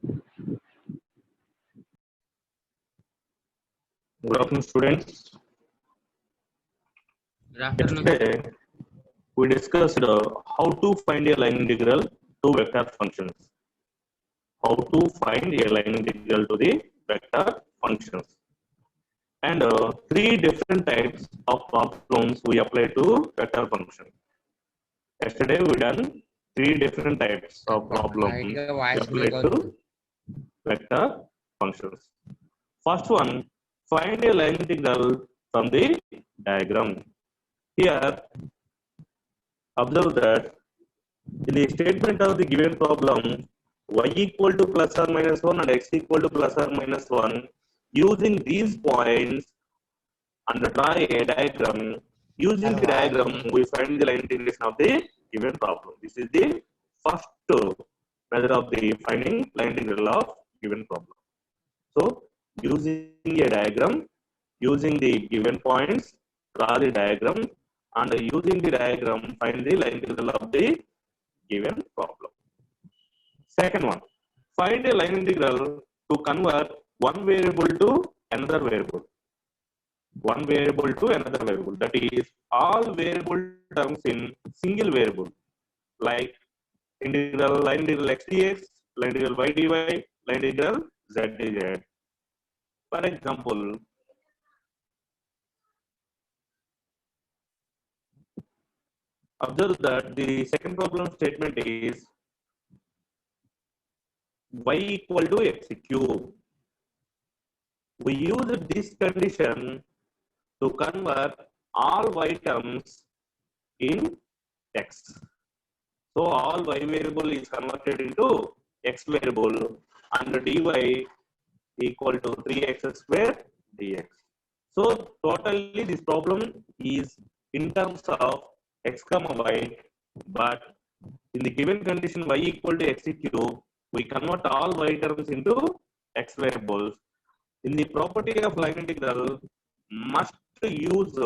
Good afternoon, students. Good afternoon. Yesterday, we discussed how to find a line integral to vector functions. How to find a line integral to the vector functions. And three different types of problems we apply to vector function. Yesterday, we done three different types of problems we apply to vector functions. First one, find a line integral from the diagram. Here, observe that in the statement of the given problem, y equal to plus or minus 1 and x equal to plus or minus 1, using these points and draw a diagram. Using the diagram, we find the line integration of the given problem. This is the first method of the finding line integral of given problem. So, using a diagram, using the given points, draw the diagram, and using the diagram, find the line integral of the given problem. Second one, find a line integral to convert one variable to another variable. One variable to another variable. That is, all variable terms in single variable, like integral line integral x dx, line integral y dy, line integral z dz. For example, observe that the second problem statement is y equal to x cube. We use this condition to convert all y terms in x. So all y variable is converted into x variable and dy equal to 3x square dx. So totally this problem is in terms of x comma y, but in the given condition y equal to x cube, we convert all y terms into x variables. In the property of line integral, must use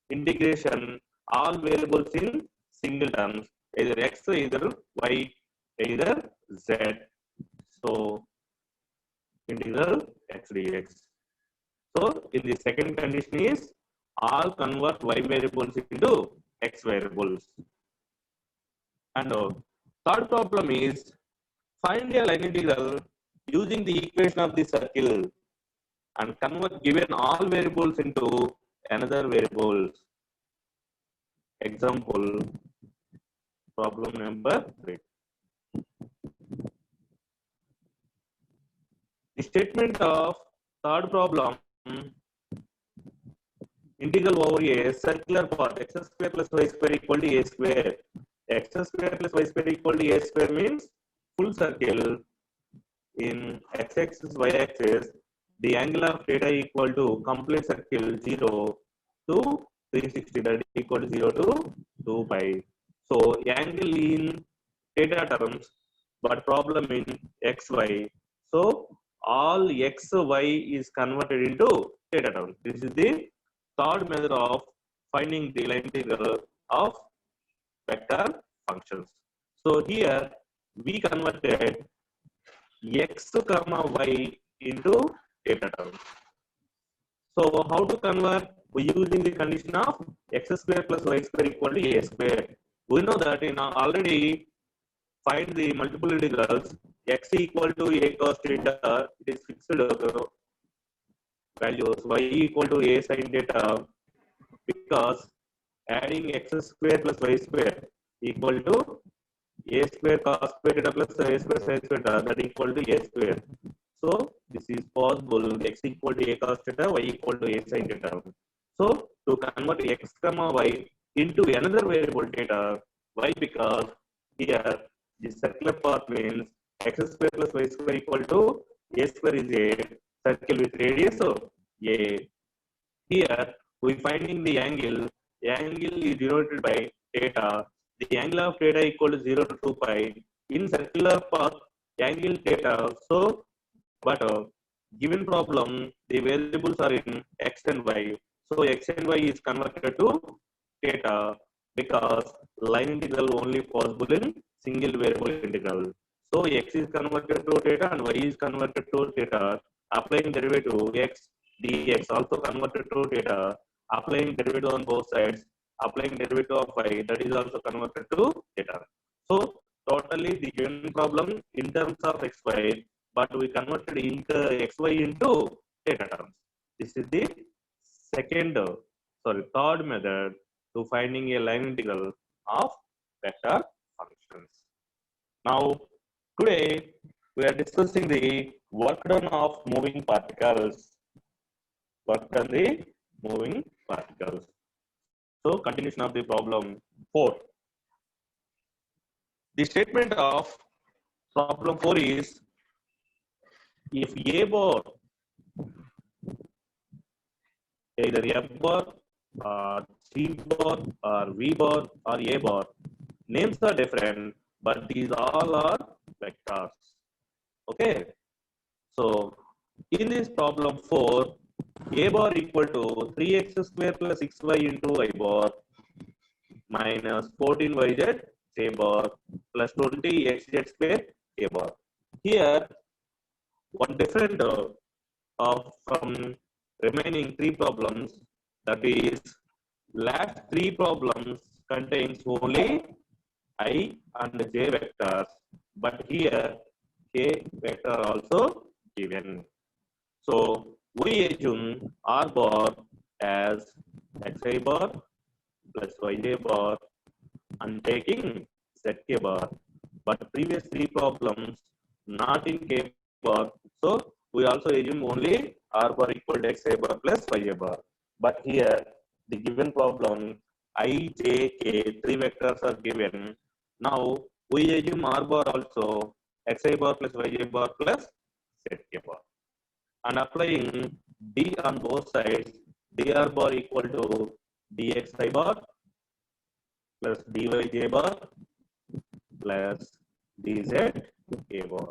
integration all variables in single terms, either x, either y, either z. So integral x dx. So in the second condition is all convert y variables into x variables. And third problem is find a line integral using the equation of the circle and convert given all variables into another variables. Example, problem number 3. The statement of third problem, integral over a circular path x square plus y square equal to a square. X square plus y square equal to a square means full circle in x-axis, y-axis. The angle of theta equal to complete circle 0 to 360, that is equal to 0 to 2 pi. So angle in theta terms, but problem in xy. So all xy is converted into theta terms. This is the third method of finding the line integral of vector functions. So here we converted x comma y into theta terms. So how to convert? We using the condition of x square plus y square equal to a square. We know that in already find the multiple integrals x equal to a cos theta, it is fixed values, y equal to a sin theta, because adding x square plus y square equal to a square cos square theta plus a square sin theta, that equal to a square. So this is possible, x equal to a cos theta, y equal to a sin theta. So to convert x comma y into another variable theta, why? Because here the circular path means x square plus y square equal to a square is a circle with radius a. Here we finding the angle. The angle is denoted by theta. The angle of theta equal to 0 to 2 pi. In circular path, angle theta. So, but given problem, the variables are in x and y. So x and y is converted to theta because line integral only possible in single variable integral. So x is converted to theta and y is converted to theta. Applying derivative x dx also converted to theta. Applying derivative on both sides. Applying derivative of y, that is also converted to theta. So totally the given problem in terms of xy, but we converted into xy into theta terms. This is the third method to finding a line integral of vector functions. Now, today we are discussing the work done of moving particles. Work done the moving particles. So, continuation of the problem 4. The statement of problem 4 is, if A bar, either F bar or C bar or V bar or A bar, names are different, but these all are vectors. Okay. So, in this problem 4, A bar equal to 3x square plus 6y into y bar minus 14yz a bar plus 20xz square a bar. Here, one different from remaining 3 problems, that is, last 3 problems contains only I and j vectors, but here k vector also given. So we assume R bar as xi bar plus yj bar and taking zk bar, but previous 3 problems not in k bar, so we also assume only R bar equal to xi bar plus yj bar. But here the given problem I, j, k 3 vectors are given. Now we assume R bar also xi bar plus yj bar plus zk bar, and applying d on both sides, dr bar equal to dxi bar plus dyj bar plus dz a bar.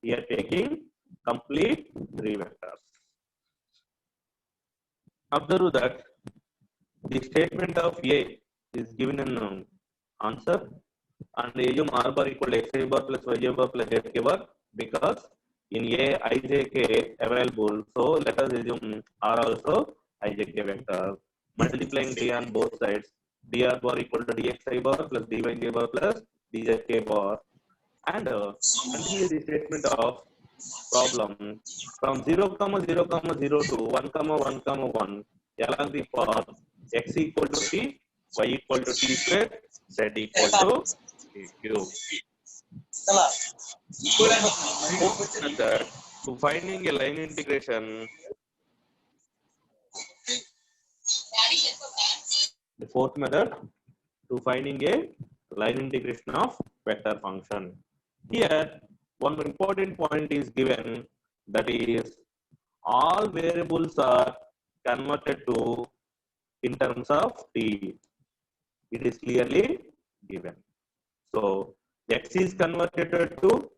Here taking complete 3 vectors. Observe that the statement of A is given in answer, and assume R bar equal to xi bar plus yj bar plus zk bar, because in A ijk available, so let us assume R also ijk vector. Multiplying d on both sides, dr bar equal to dxi bar plus dyj bar plus dzk bar, and continue the statement of problem from 0, 0, 0 to 1, 1, 1 along the path x equal to t, y equal to t square, z equal to t cube. Fourth method to finding a line integration. The fourth method to finding a line integration of vector function. Here, one important point is given, that is, all variables are converted to in terms of t. It is clearly given. So, x is converted to,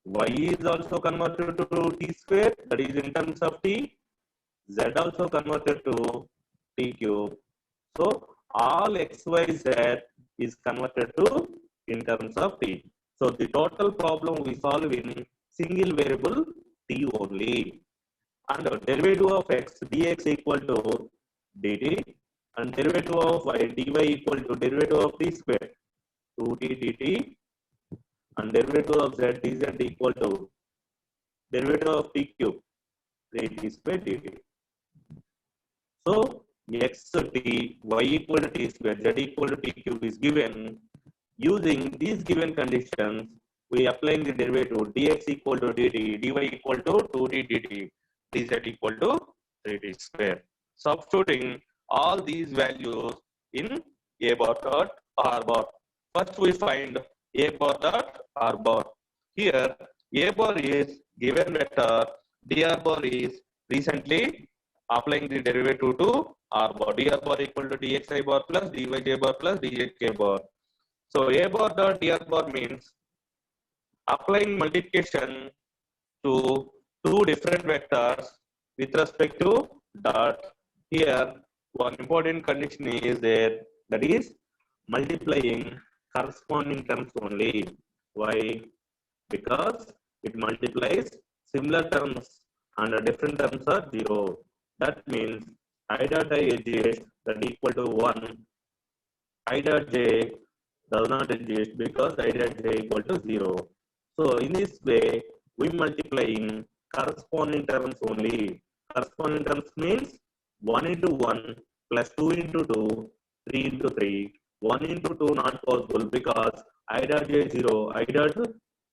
y is also converted to t square, that is in terms of t, z also converted to t cube. So, all x, y, z is converted to in terms of t. So, the total problem we solve in single variable t only. And the derivative of x dx equal to dt, and derivative of y dy equal to derivative of t square 2t dt, and derivative of z dz equal to derivative of t cube 3t square dt. So x t, y equal to t square, z equal to t cube is given. Using these given conditions, we applying the derivative dx equal to dt, dy equal to 2t dt, dz equal to 3t square. Substituting all these values in a bar dot r bar. First we find a bar dot r bar. Here a bar is given vector, dr bar is recently applying the derivative to r bar. Dr bar equal to dxi bar plus dyj bar plus dzk bar. So a bar dot dr bar means applying multiplication to 2 different vectors with respect to dot. Here one important condition is there, that is multiplying corresponding terms only. Why? Because it multiplies similar terms and different terms are 0. That means I dot I exist that equal to 1. I dot j does not exist because I dot j equal to 0. So in this way, we multiplying corresponding terms only. Corresponding terms means 1 into 1 plus 2 into 2, 3 into 3. 1 into 2 not possible because I dot j 0, I dot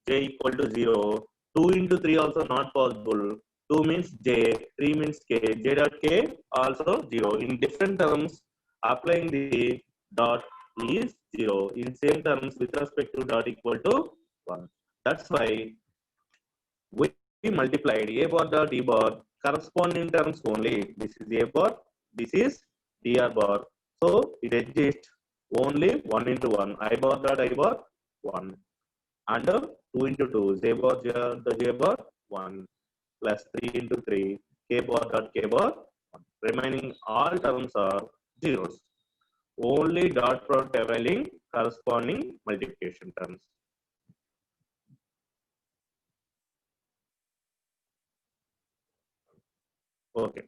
j equal to 0. 2 into 3 also not possible. 2 means j, 3 means k, j dot k also 0. In different terms, applying the dot is 0. In same terms, with respect to dot equal to 1. That's why we multiplied a bar dot e bar corresponding terms only. This is a bar, this is dr bar. So it exists only 1 into 1. I bar dot I bar 1. And 2 into 2, j bar the j bar 1 plus 3 into 3, k bar dot k bar 1. Remaining all terms are zeros. Only dot product availing corresponding multiplication terms. Okay.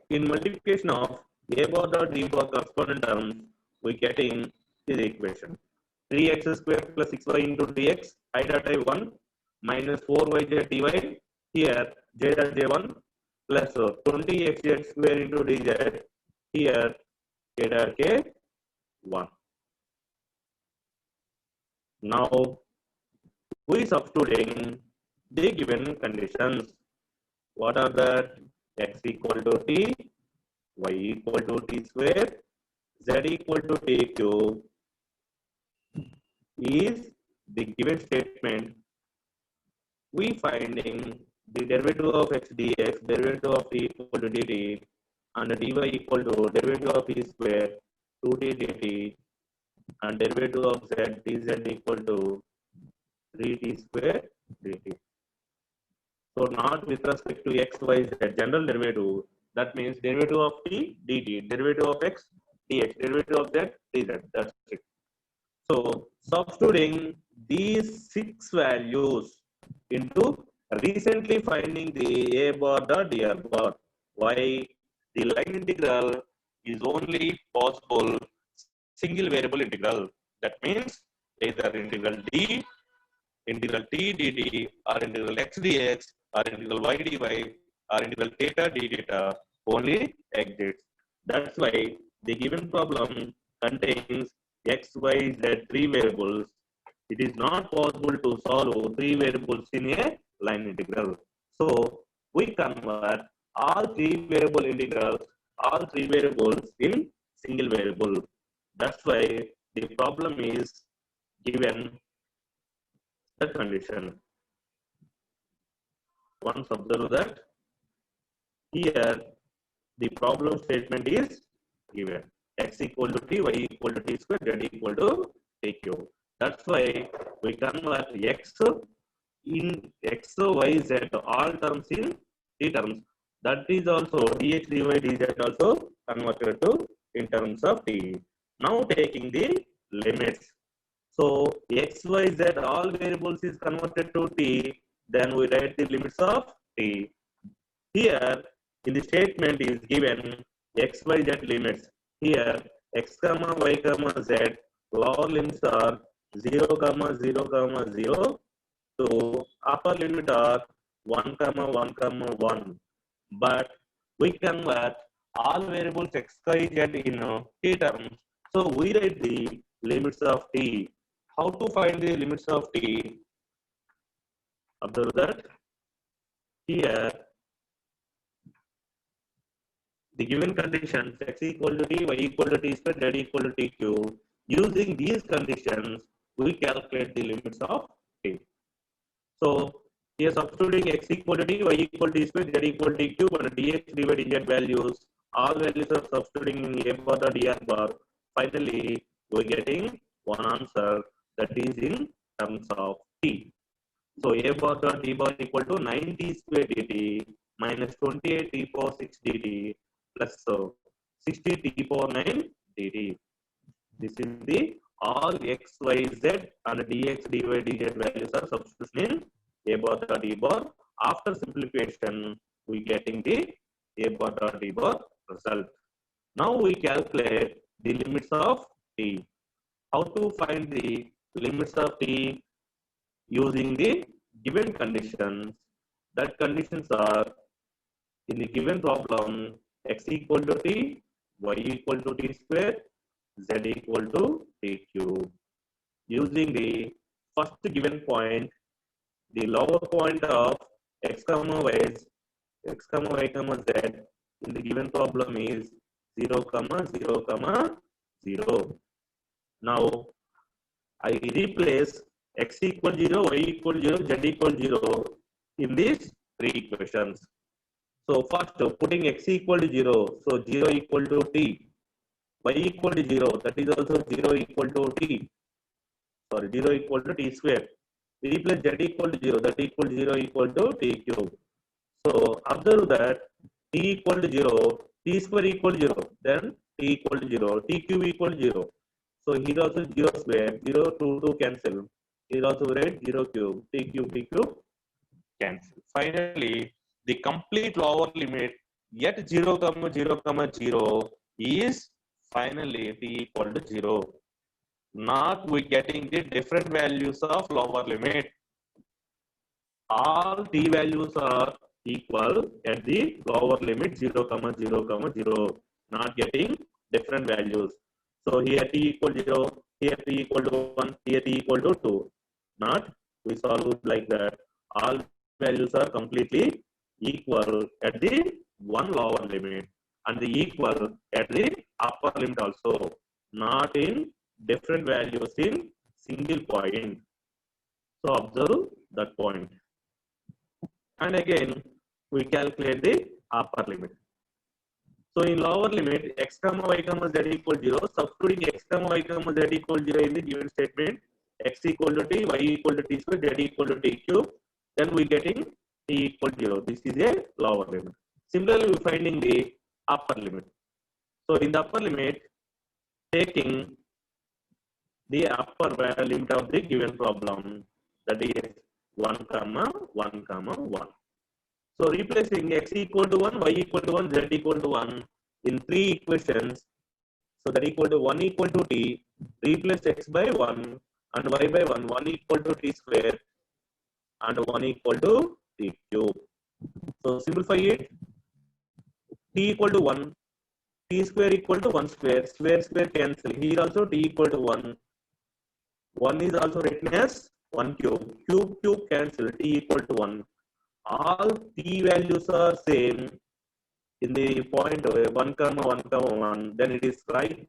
In multiplication of a bar dot b bar corresponding terms, we getting this equation. 3x square plus 6y into dx, I dot I 1 minus 4yz dy, here j dot j1 plus 20xz square into dz, here j dot k 1. Now we substituting the given conditions. What are that? X equal to t, y equal to t square, z equal to t cube is the given statement. We finding the derivative of x dx, derivative of t equal to dt, and dy equal to derivative of t square 2t dt, and derivative of z dz equal to 3t square dt. So not with respect to x, y, z, general derivative. That means derivative of t dt, derivative of x dx, derivative of z dz. That's it. So substituting these 6 values into recently finding the a bar dot dr bar. Why? The line integral is only possible single variable integral. That means either integral d, integral t dt, or integral x dx, or integral y dy, or integral theta d theta only exists. That's why the given problem contains x, y, z 3 variables. It is not possible to solve 3 variables in a line integral. So we convert all 3 variable integrals, all 3 variables in single variable. That's why the problem is given the condition. Once observe that here the problem statement is given. X equal to t, y equal to t square, z equal to t cube. That's why we convert x in x, y, z all terms in t terms. That is also dx, dy, dz also converted to in terms of t. Now taking the limits. So x, y, z all variables is converted to t. Then we write the limits of t. Here in the statement is given x, y, z limits. Here x comma y comma z lower limits are 0 comma 0 comma 0 to upper limit are 1 comma 1 comma 1. But we convert all variables x, y, z in t terms. So we write the limits of t. How to find the limits of t? Observe that here the given conditions x equal to t, y equal to t square, z equal to t cube. Using these conditions, we calculate the limits of t. So here substituting x equal to t, y equal to t square, z equal to t cube, and dx, dy, dz values, all values are substituting in a bar or dr bar. Finally, we are getting one answer that is in terms of t. So a bar dot d bar equal to 9t square dt minus 28t power 6 dt plus 60t power 9 dt. This is the all x, y, z and dx, dy, dz values are substitution in a bar dot d bar. After simplification, we getting the a bar dot d bar result. Now we calculate the limits of t. How to find the limits of t using the given conditions? That conditions are in the given problem x equal to t, y equal to t square, z equal to t cube. Using the first given point, the lower point of x comma y, x comma y comma z in the given problem is 0 comma 0 comma 0. Now I replace x equal 0, y equal 0, z equal 0 in these three equations. So first putting x equal to 0, so 0 equal to t, y equal to 0, that is also 0 equal to t, sorry 0 equal to t square. We replace z equal to 0, that equal to 0 equal to t cube. So observe that t equal to 0, t square equal to 0, then t equal to 0, t cube equal to 0. So here also 0 square, 0, 2 cancel. Here also write 0 cube, t cube cancel. Finally, the complete lower limit yet 0 comma 0 comma 0 is finally t equal to 0. Not we getting the different values of lower limit. All t values are equal at the lower limit 0 comma 0 comma 0. Not getting different values. So here t equal to 0, here t equal to 1, here t equal to 2. Not we solve it like that. All values are completely equal at the one lower limit and the equal at the upper limit also. Not in different values in single point. So observe that point. And again, we calculate the upper limit. So in lower limit, x comma y comma z equal 0, substituting x comma y comma z equal 0 in the given statement, x equal to t, y equal to t square, z equal to t cube, then we getting t equal to 0. This is a lower limit. Similarly, we finding the upper limit. So in the upper limit, taking the upper limit of the given problem, that is 1 comma 1 comma 1. So replacing x equal to 1, y equal to 1, z equal to 1 in three equations. So that equal to 1 equal to t, replace x by 1 and y by 1, 1 equal to t square and 1 equal to t cube. So simplify it, t equal to 1, t square equal to 1 square, square cancel. Here also t equal to 1. 1 is also written as 1 cube. Cube cancel, t equal to 1. All t values are same in the point 1 comma 1 comma 1. Then it is right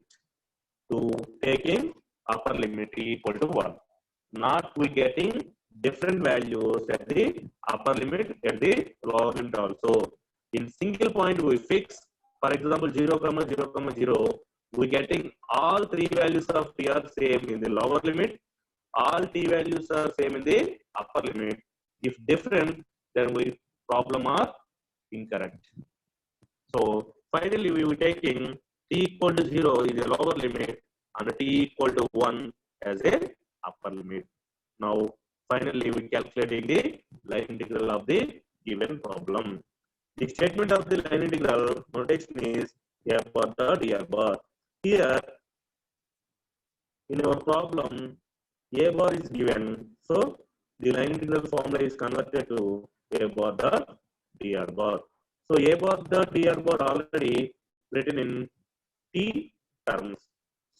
to taking upper limit equal to 1. Not we getting different values at the upper limit at the lower limit also. In single point we fix, for example 0 comma 0 comma 0, we getting all three values of t are same in the lower limit, all t values are same in the upper limit. If different, then we problem are incorrect. So finally we will taking t equal to 0 is a lower limit and t equal to 1 as a upper limit. Now finally we calculating the line integral of the given problem. The statement of the line integral notation is a bar dot a bar. Here in our problem a bar is given, so the line integral formula is converted to a bar dot dr bar. So a bar dot dr bar already written in t terms.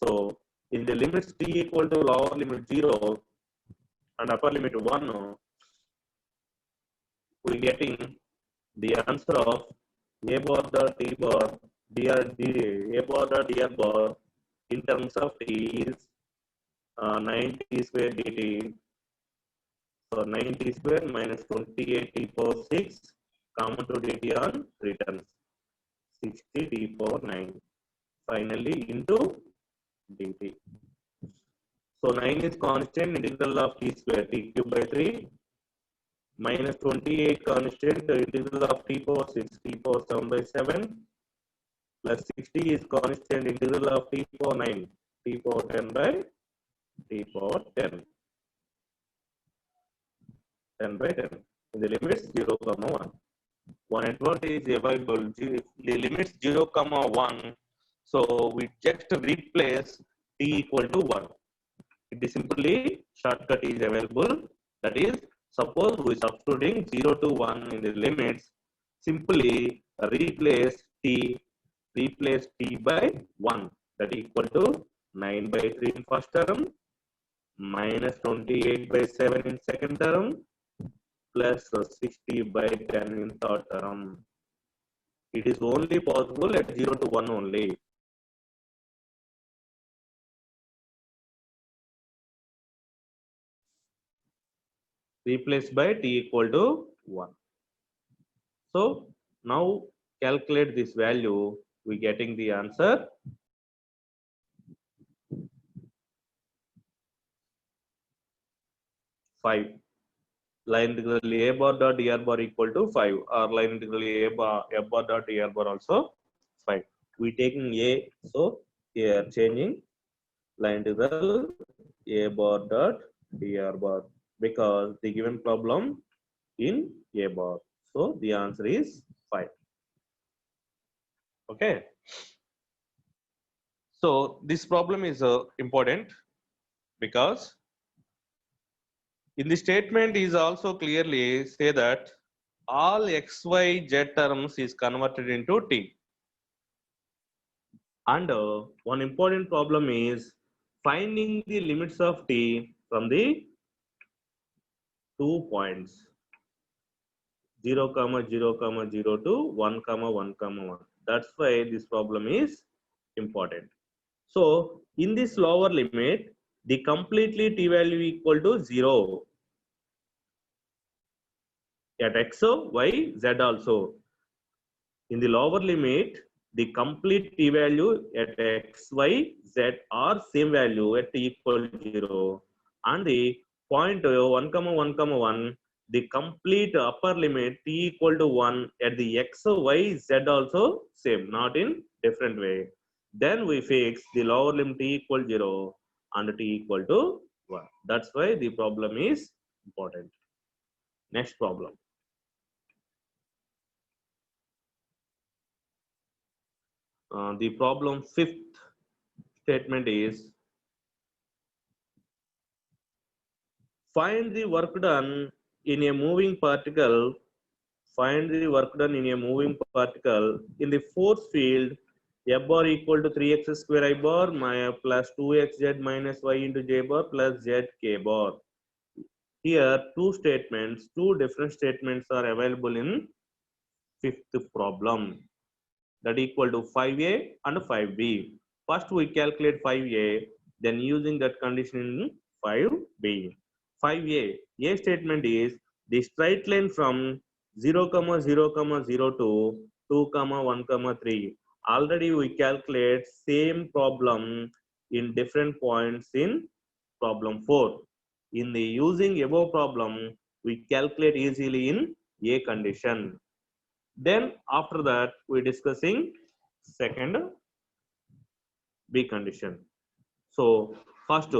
So in the limits t equal to lower limit 0 and upper limit 1, we getting the answer of a bar dot t bar a bar dot dr bar in terms of t is 9t square dt. So 9t square minus 28t power 6 common to dt on returns 60t power 9 finally into dt. So 9 is constant, integral of t square t cube by 3 minus 28 constant, integral of t power 6 t power 7 by 7 plus 60 is constant, integral of t power 9 t power 10 by t power 10. 10 by 10. In the limits 0, comma 1. One advantage is available. The limits 0, comma 1. So we just replace t equal to 1. It is simply shortcut is available. That is, suppose we substituting 0 to 1 in the limits, simply replace t by 1. That equal to 9 by 3 in first term, minus 28 by 7 in second term, plus 60 by 10 in third term. It is only possible at 0 to 1 only. Replace by t equal to 1. So now calculate this value, we getting the answer 5. Line integral a bar dot dr bar equal to 5, or line integral f bar dot dr bar also 5. We taking a, so here changing line integral a bar dot dr bar, because the given problem in a bar. So the answer is 5. Okay. So this problem is important, because in the statement is also clearly say that all x, y, z terms is converted into t. And one important problem is finding the limits of t from the 2 points 0, 0, 0 to 1, 1, 1. That's why this problem is important. So in this lower limit, the completely t value equal to 0 at x, y, z also. In the lower limit, the complete t value at x, y, z are same value at t equal to 0. And the point 1, 1, 1, the complete upper limit t equal to 1 at the x, y, z also same, not in different way. Then we fix the lower limit t equal 0 and t equal to 1. That's why the problem is important. Next problem. The problem fifth statement is find the work done in a moving particle. Find the work done in a moving particle in the force field F bar equal to 3x square I bar plus 2xz minus y into j bar plus z k bar. Here two different statements are available in fifth problem. That equal to 5a and 5b. First we calculate 5a, then using that condition in 5b. 5a, a statement is the straight line from 0, 0, 0 to 2, 1, 3. Already we calculate same problem in different points in problem 4. In the using above problem, we calculate easily in a condition. Then after that, we discussing second B condition. So first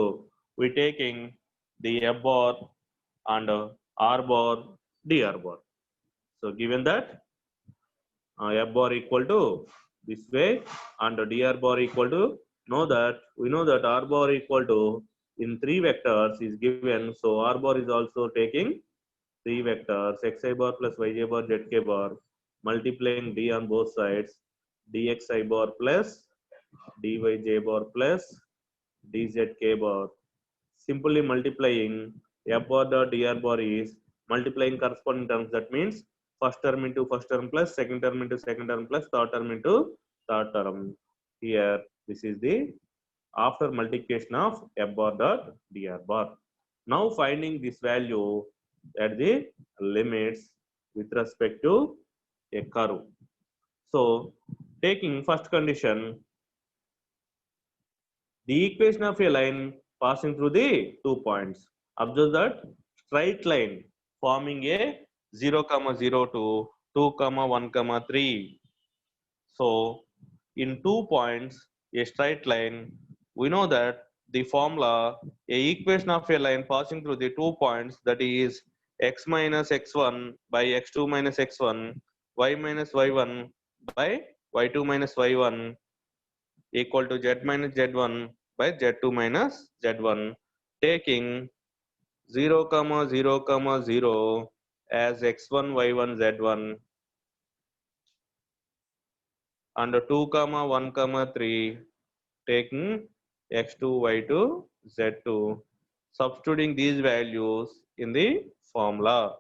we taking the F bar and R bar, dr bar. So given that F bar equal to this way and dr bar equal to, we know that R bar equal to in 3 vectors is given. So R bar is also taking 3 vectors xi bar plus yj bar zk bar, multiplying d on both sides, dxi bar plus dyj bar plus dzk bar. Simply multiplying f bar dot dr bar is multiplying corresponding terms. That means first term into first term plus second term into second term plus third term into third term. Here this is the after multiplication of f bar dot dr bar. Now finding this value at the limits with respect to a curve. So taking first condition, the equation of a line passing through the 2 points. Observe that straight line forming a 0, 0 to 2, 1, 3. So in 2 points, a straight line, we know that the formula, a equation of a line passing through the 2 points, that is x minus x1 by x2 minus x1, y minus y1 by y2 minus y1 equal to z minus z1 by z2 minus z1, taking 0 comma 0 comma 0 as x1 y1 z1 and 2 comma 1 comma 3 taking x2 y2 z2, substituting these values in the formula.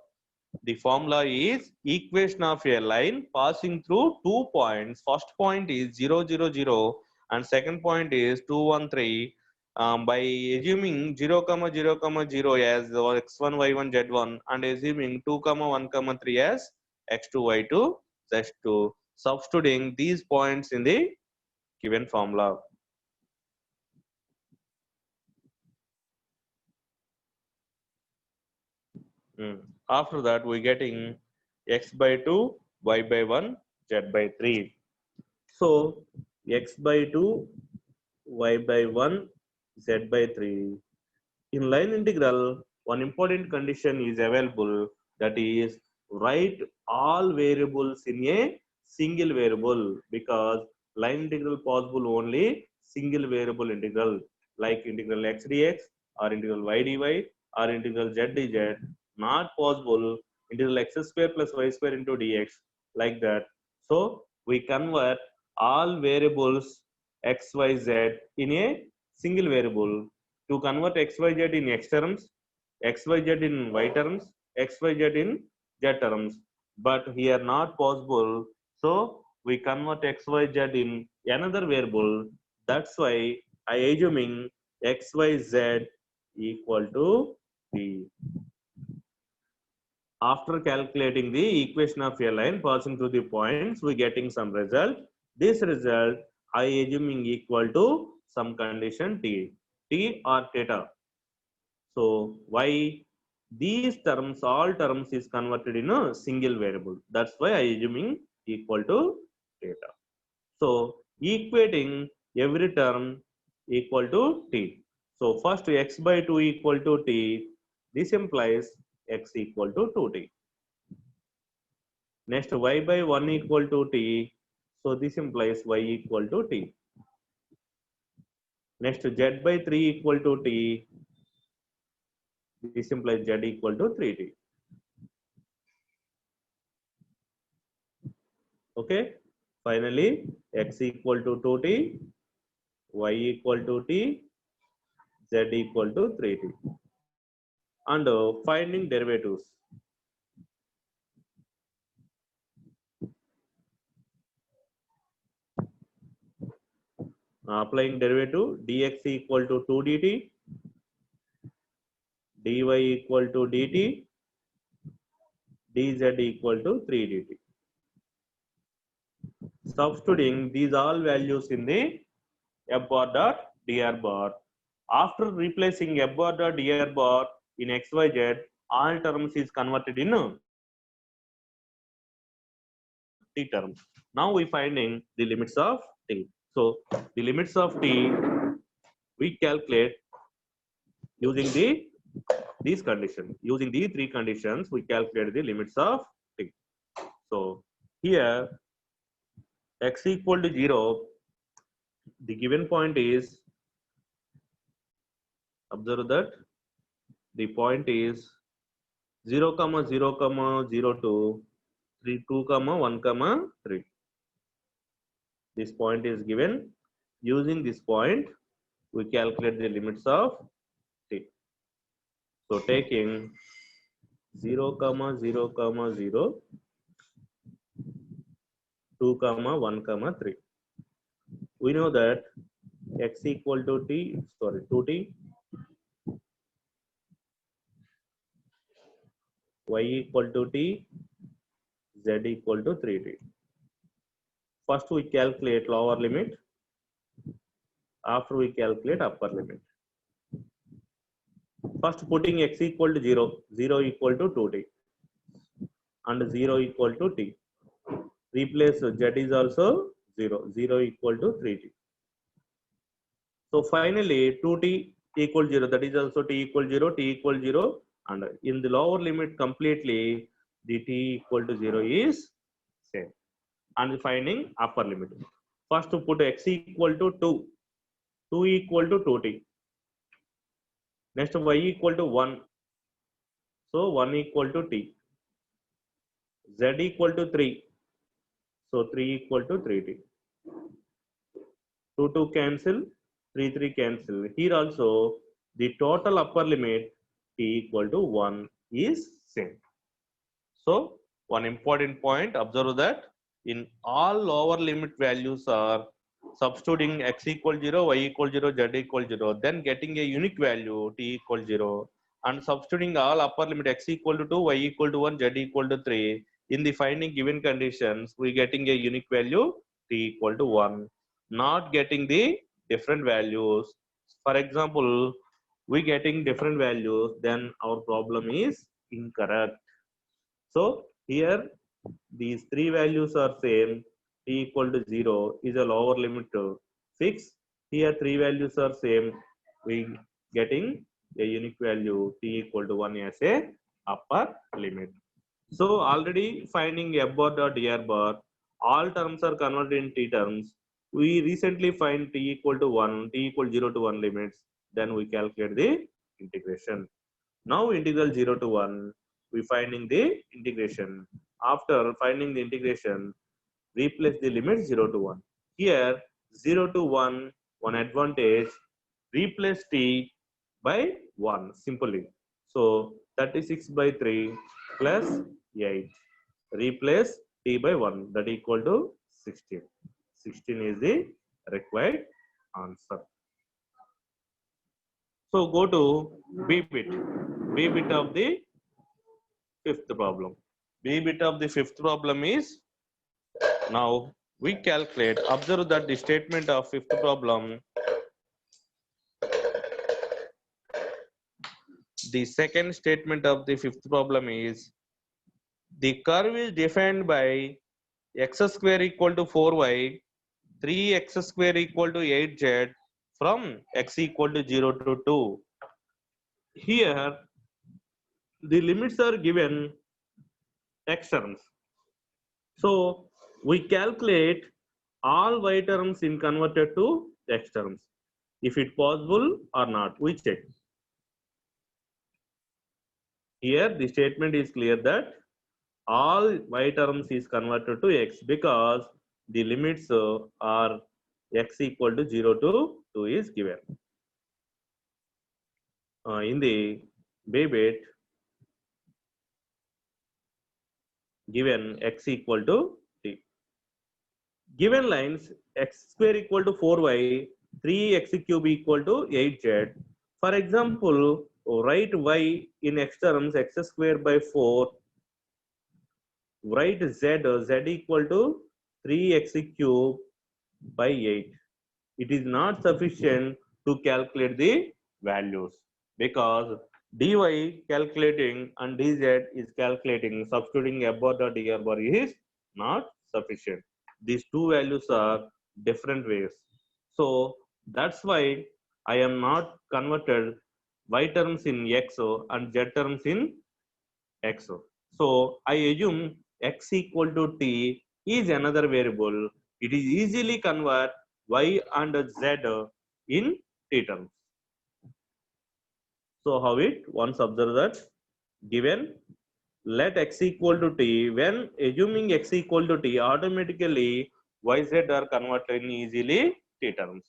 The formula is equation of a line passing through 2 points. First point is 0 0 0 and second point is 2 1 3. By assuming 0 comma 0 comma 0 as x1 y1 z1 and assuming 2 comma 1 comma 3 as x2 y2 z2, substituting these points in the given formula. After that, we're getting x by 2, y by 1, z by 3. So, x by 2, y by 1, z by 3. In line integral, one important condition is available, that is, write all variables in a single variable, because line integral possible only single variable integral, like integral x dx or integral y dy or integral z dz, not possible integral x square plus y square into dx, like that. So we convert all variables x, y, z in a single variable. To convert xyz in x terms, xyz in y terms, xyz in z terms, but here not possible. So we convert xyz in another variable. That's why I assuming xyz equal to t. After calculating the equation of a line passing through the points, we getting some result. This result I assuming equal to some condition t or theta. So why these terms, all terms is converted in a single variable. That's why I assuming equal to theta. So equating every term equal to t. So first x by 2 equal to t. This implies x equal to 2t. Next y by 1 equal to t. So this implies y equal to t. Next z by 3 equal to t. This implies z equal to 3t. Okay. Finally, x equal to 2t, y equal to t, z equal to 3t. And finding derivatives. Applying derivative, dx equal to 2 dt, dy equal to dt, dz equal to 3 dt. Substituting these all values in the f bar dot dr bar. After replacing f bar dot dr bar in xyz, all terms is converted in t terms. Now we finding the limits of t. So the limits of t we calculate using these conditions. Using these three conditions, we calculate the limits of t. So here x equal to 0, the given point is, observe that the point is 0 comma 0 comma 0 2, 3 2 comma 1 comma 3. This point is given. Using this point, we calculate the limits of t. So taking 0 comma 0 comma 0, 2 comma 1 comma 3. We know that x equal to t, sorry, 2t, y equal to t, z equal to 3t. First we calculate lower limit, after we calculate upper limit. First putting x equal to 0, 0 equal to 2t and 0 equal to t. Replace z is also 0, 0 equal to 3t. So finally 2t equal 0, that is also t equal 0, t equal 0, and in the lower limit completely the t equal to 0 is same. And finding upper limit. First to put x equal to 2, 2 equal to 2t. Next y equal to 1, so 1 equal to t. Z equal to 3, so 3 equal to 3t. 2 2 cancel, 3 3 cancel. Here also the total upper limit t equal to 1 is same. So one important point, observe that in all lower limit values are substituting x equal 0, y equal 0, z equal 0, then getting a unique value t equal 0, and substituting all upper limit x equal to 2, y equal to 1, z equal to 3. In the finding given conditions, we getting a unique value t equal to 1, not getting the different values. For example, we getting different values, then our problem is incorrect. So here these three values are same. T equal to 0 is a lower limit to 6. Here three values are same. We getting a unique value t equal to 1 as a upper limit. So already finding f bar dot dr bar, all terms are converted in t terms. We recently find t equal to 1, t equal 0 to 1 limits. Then we calculate the integration. Now integral 0 to 1, we finding the integration. After finding the integration, replace the limit 0 to 1. Here 0 to 1, one advantage, replace t by 1 simply. So 36 by 3 plus 8. Replace t by 1, that equal to 16. 16 is the required answer. So go to B bit. B bit of the fifth problem. B bit of the fifth problem is, now we calculate, observe that the statement of fifth problem, the second statement of the fifth problem is, the curve is defined by x square equal to 4y, 3x square equal to 8z from x equal to 0 to 2. Here the limits are given x terms. So we calculate all y terms in converted to x terms. If it possible or not, we check. Here the statement is clear that all y terms is converted to x because the limits are x equal to 0 to 2 is given. In the B bit, given x equal to t. Given lines x square equal to 4y, 3x cube equal to 8z. For example, write y in x terms x square by 4. Write z equal to 3x cube by 8. It is not sufficient to calculate the values because dy calculating and dz is calculating, substituting f bar dot dr bar is not sufficient. These two values are different ways. So that's why I am not converted y terms in xo and z terms in xo. So I assume x equal to t is another variable. It is easily convert y and z in t terms. So how it? Once observe that given let x equal to t, when assuming x equal to t, automatically yz are converted in easily t terms.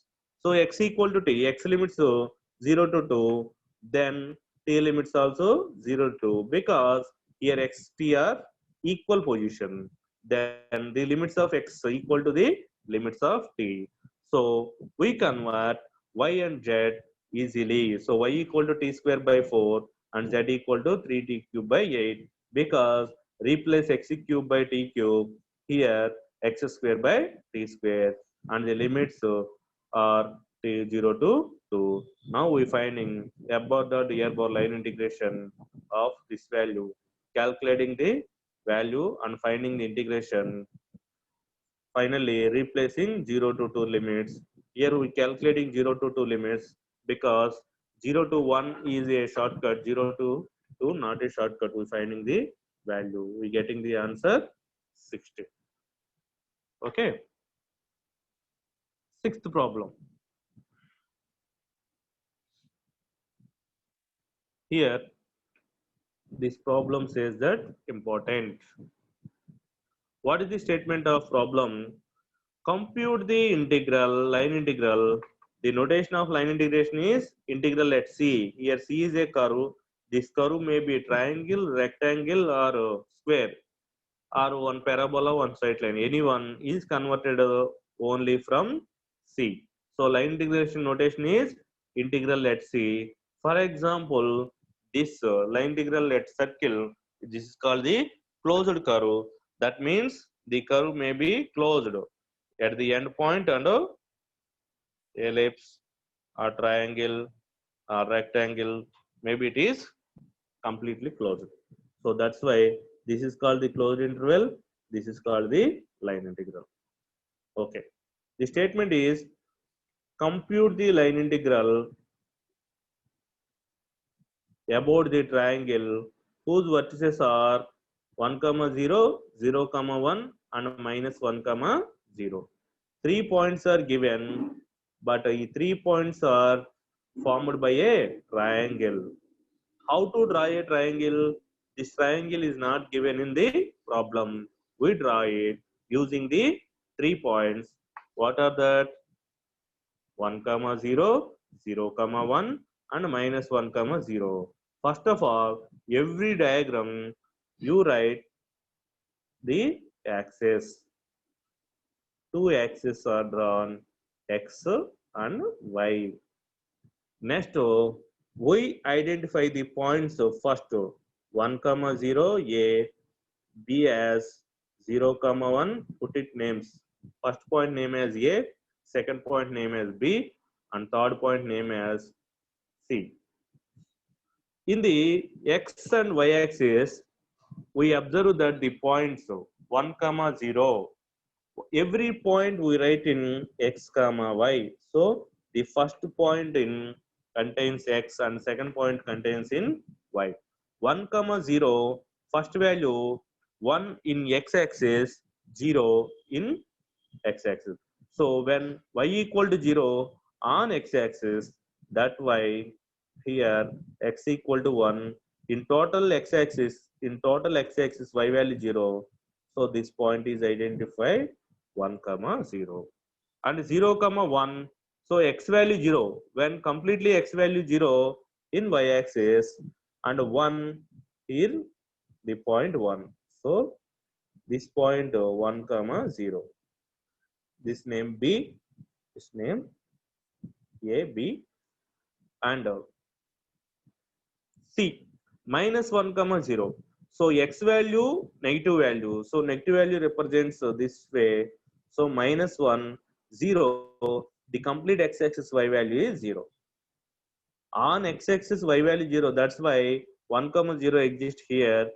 So x equal to t, x limits 0 to 2, then t limits also 0 to 2 because here x t are equal position. Then the limits of x equal to the limits of t. So we convert y and z easily. So y equal to t square by 4 and z equal to 3t cube by 8 because replace x cube by t cube, here x square by t square, and the limits are t 0 to 2. Now we finding f bar dot dr bar line integration of this value, calculating the value and finding the integration. Finally replacing 0 to 2 limits, Here we calculating 0 to 2 limits because 0 to 1 is a shortcut, 0 to 2 not a shortcut. We finding the value. We getting the answer 60. Okay. Sixth problem. Here, this problem says that important. What is the statement of problem? Compute the integral, line integral. The notation of line integration is integral at C. Here C is a curve. This curve may be a triangle, rectangle, or square, or one parabola, one straight line. Any one is converted only from C. So line integration notation is integral at C. For example, this line integral at circle, this is called the closed curve. That means the curve may be closed at the end point and ellipse or triangle or rectangle. Maybe it is completely closed. So that's why this is called the closed interval. This is called the line integral. Okay. The statement is compute the line integral about the triangle whose vertices are 1, 0, 0, 1 and minus 1, 0. 3 points are given, but 3 points are formed by a triangle. How to draw a triangle? This triangle is not given in the problem. We draw it using the 3 points. What are that? 1, 0, 0, 1 and minus 1, 0. First of all, every diagram you write the axis. Two axes are drawn, x and y. Next, we identify the points first 1, 0, A, B as 0, 1, put it names. First point name as A, second point name as B, and third point name as C. In the x and y axis, we observe that the points 1, 0, every point we write in x, y. So the first point in contains x and second point contains in y. 1, 0, first value 1 in x-axis, 0 in x-axis. So when y equal to 0 on x-axis, that y here x equal to 1 in total x-axis, y value 0. So this point is identified 1, 0 and 0, 1. So x value 0 when completely x value 0 in y axis and 1 here the point 1. So this point 1, 0. This name B, this name A, B and C minus 1, 0. So x value, negative value. So negative value represents this way. So minus 1, 0. The complete x-axis y value is 0. On x-axis y value 0. That's why 1, 0 exists here.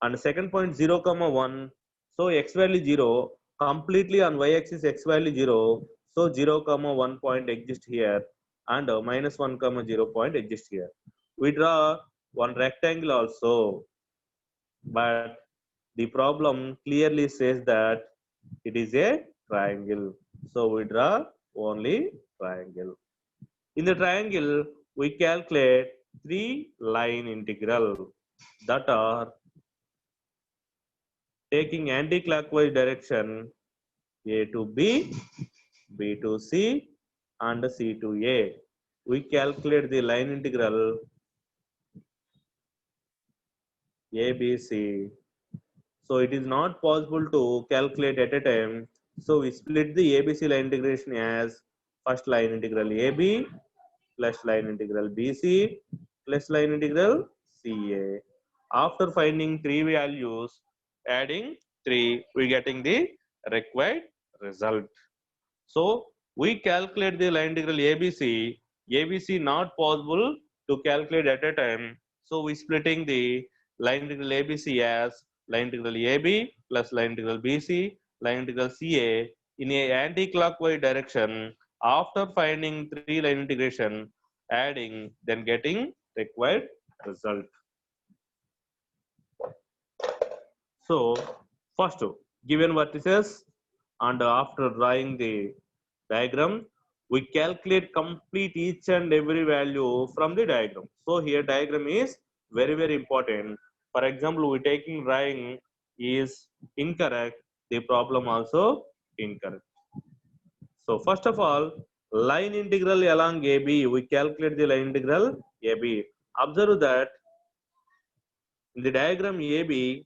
And second point 0, 1. So x value 0. Completely on y-axis x value 0. So 0, 1 point exists here. And minus 1, 0 point exists here. We draw one rectangle also, but the problem clearly says that it is a triangle. So we draw only triangle. In the triangle, we calculate 3 line integral that are taking anti-clockwise direction A to B, B to C, and C to A. We calculate the line integral ABC. So it is not possible to calculate at a time. So we split the ABC line integration as first line integral AB plus line integral BC plus line integral CA. After finding 3 values, adding 3, we getting the required result. So we calculate the line integral ABC. ABC not possible to calculate at a time. So we splitting the line integral ABC as line integral AB plus line integral BC, line integral CA in a anti-clockwise direction After finding 3 line integration, adding, then getting required result. So first, given vertices, and after drawing the diagram, we calculate complete each and every value from the diagram. So here diagram is very important. For example, we taking drawing is incorrect, the problem also incorrect. So first of all, line integral along AB, we calculate the line integral AB. Observe that in the diagram AB,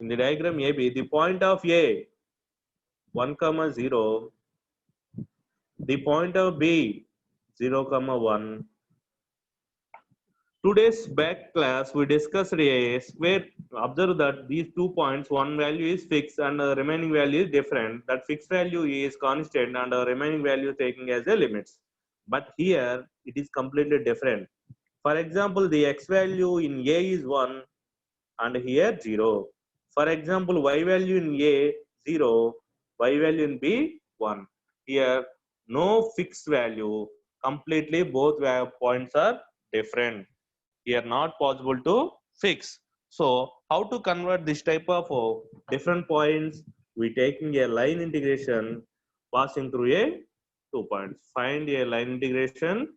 the point of A 1 comma 0, the point of B 0 comma 1. Today's back class we discussed a square. Observe that these 2 points, one value is fixed and the remaining value is different. That fixed value is constant and the remaining value taking as a limits. But here it is completely different. For example, the x value in A is 1 and here 0. For example, y value in A 0, y value in B 1. Here no fixed value, completely both points are different. Here not possible to fix. So how to convert this type of different points? We taking a line integration passing through a 2 points. Find a line integration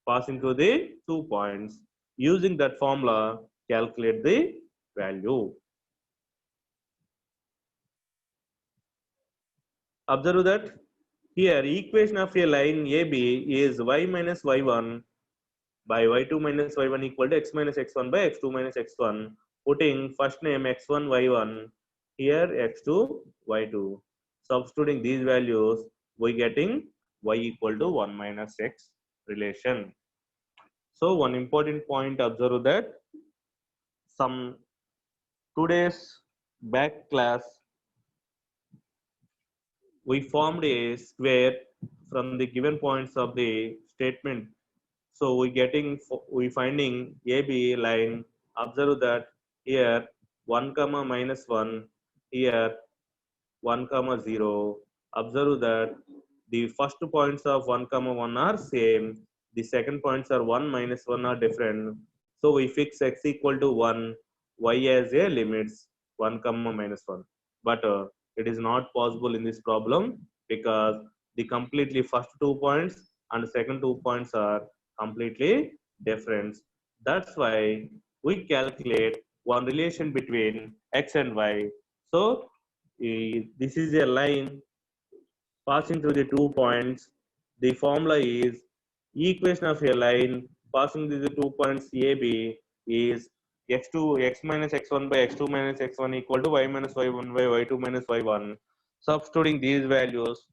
passing through the 2 points. Using that formula, calculate the value. Observe that here equation of a line AB is y minus y1 by y2 minus y1 equal to x minus x1 by x2 minus x1. Putting first name x1 y1, here x2 y2. Substituting these values, we getting y equal to 1 minus x relation. So one important point, observe that some today's back class we formed a square from the given points of the statement. So we finding AB line. Observe that here 1 comma minus 1, here 1 comma 0. Observe that the first points of 1 comma 1 are same. The second points are 1 minus 1 are different. So we fix x equal to 1, y as a limits 1 comma minus 1. But it is not possible in this problem because the completely first 2 points and second 2 points are completely different. That's why we calculate one relation between x and y. So this is a line passing through the 2 points. The formula is equation of a line passing through the 2 points AB is x minus x1 by x2 minus x1 equal to y minus y1 by y2 minus y1. Substituting these values,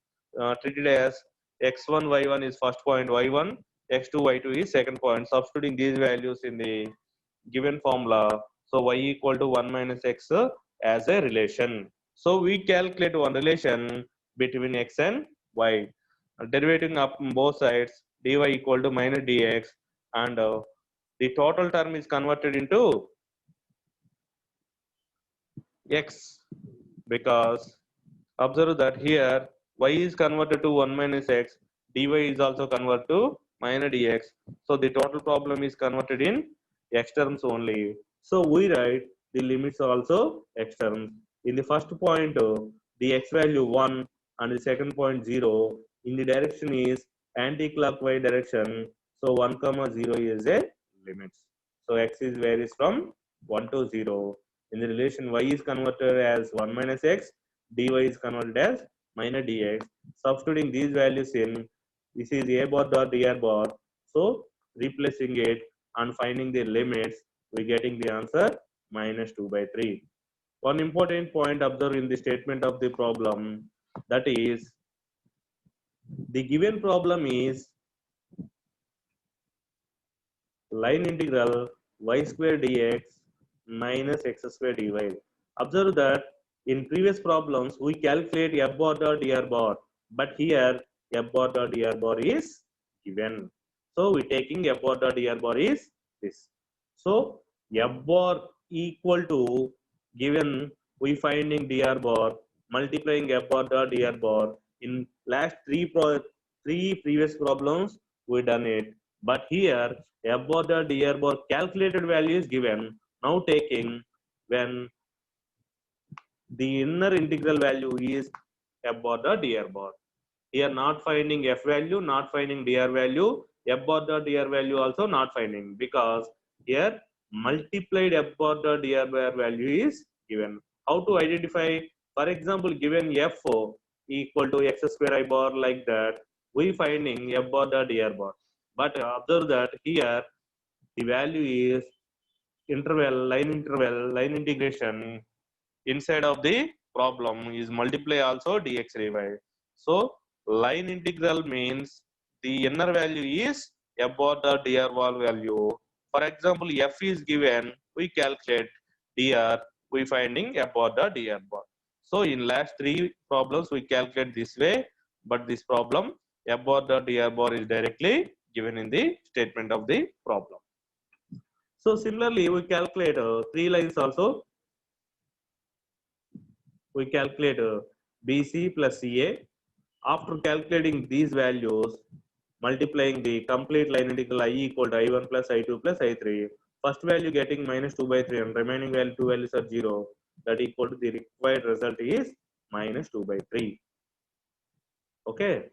treated as x1 y1 is first point y1, x2 y2 is second point. Substituting these values in the given formula, so y equal to 1 minus x as a relation. So we calculate one relation between x and y, derivating up on both sides, dy equal to minus dx, and the total term is converted into x, because observe that here y is converted to 1 minus x, dy is also converted to minus dx. So the total problem is converted in x terms only. So we write the limits also x terms. In the first point, the x value 1 and the second point 0. In the direction is anti-clockwise direction. So 1 comma 0 is a limits. So x is varies from 1 to 0. In the relation y is converted as 1 minus x, dy is converted as minus dx. Substituting these values in, this is a bar dot dr bar. So replacing it and finding the limits, we getting the answer minus 2 by 3. One important point observed in the statement of the problem, that is the given problem is line integral y square dx minus x square dy. Observe that in previous problems we calculate f bar dot dr bar, but here f bar dot dr bar is given. So we taking f bar dot dr bar is this. So f bar equal to given we finding dr bar, multiplying f bar dot dr bar. In last three previous problems, we done it. But here, f bar dot dr bar calculated value is given. Now taking when the inner integral value is f bar dot dr bar. Here not finding f value, not finding dr value, f bar dot dr value also not finding, because here multiplied f bar dot dr bar value is given. How to identify? For example, given f equal to x square I bar, like that, we finding f bar dot dr bar. But observe that here the value is line integration inside of the problem is multiply also dx dy. So line integral means the inner value is f bar dot dr bar value. For example, f is given, we calculate dr, we finding f bar dot dr bar. So in last three problems we calculate this way, but this problem f bar dot dr bar is directly given in the statement of the problem. So similarly we calculate three lines also. We calculate BC plus CA. After calculating these values, multiplying the complete line integral I equal to I1 plus I2 plus I3. First value getting minus 2 by 3 and remaining value 2 values are 0. That equal to the required result is minus 2 by 3. Okay.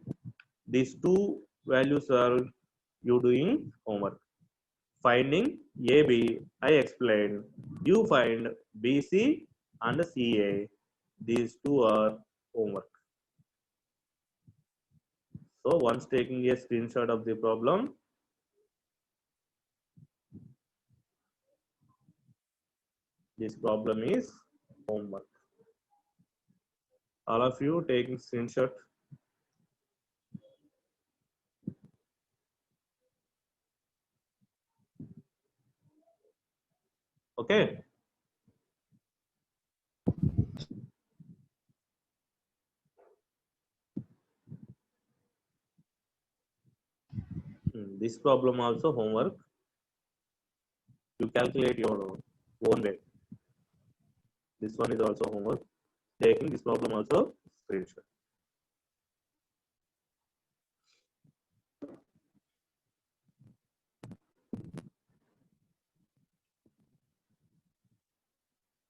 These two values are you doing homework. Finding AB, I explained. You find BC and CA. These two are homework. So once taking a screenshot of the problem, this problem is homework. All of you taking screenshot. Okay. This problem also homework. You calculate your own way. This one is also homework. Taking this problem also screenshot.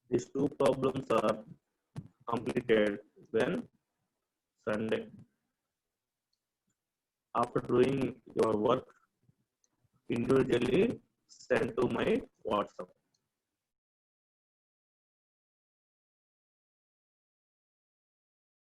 These two problems are completed when Sunday. After doing your work, individually send to my WhatsApp.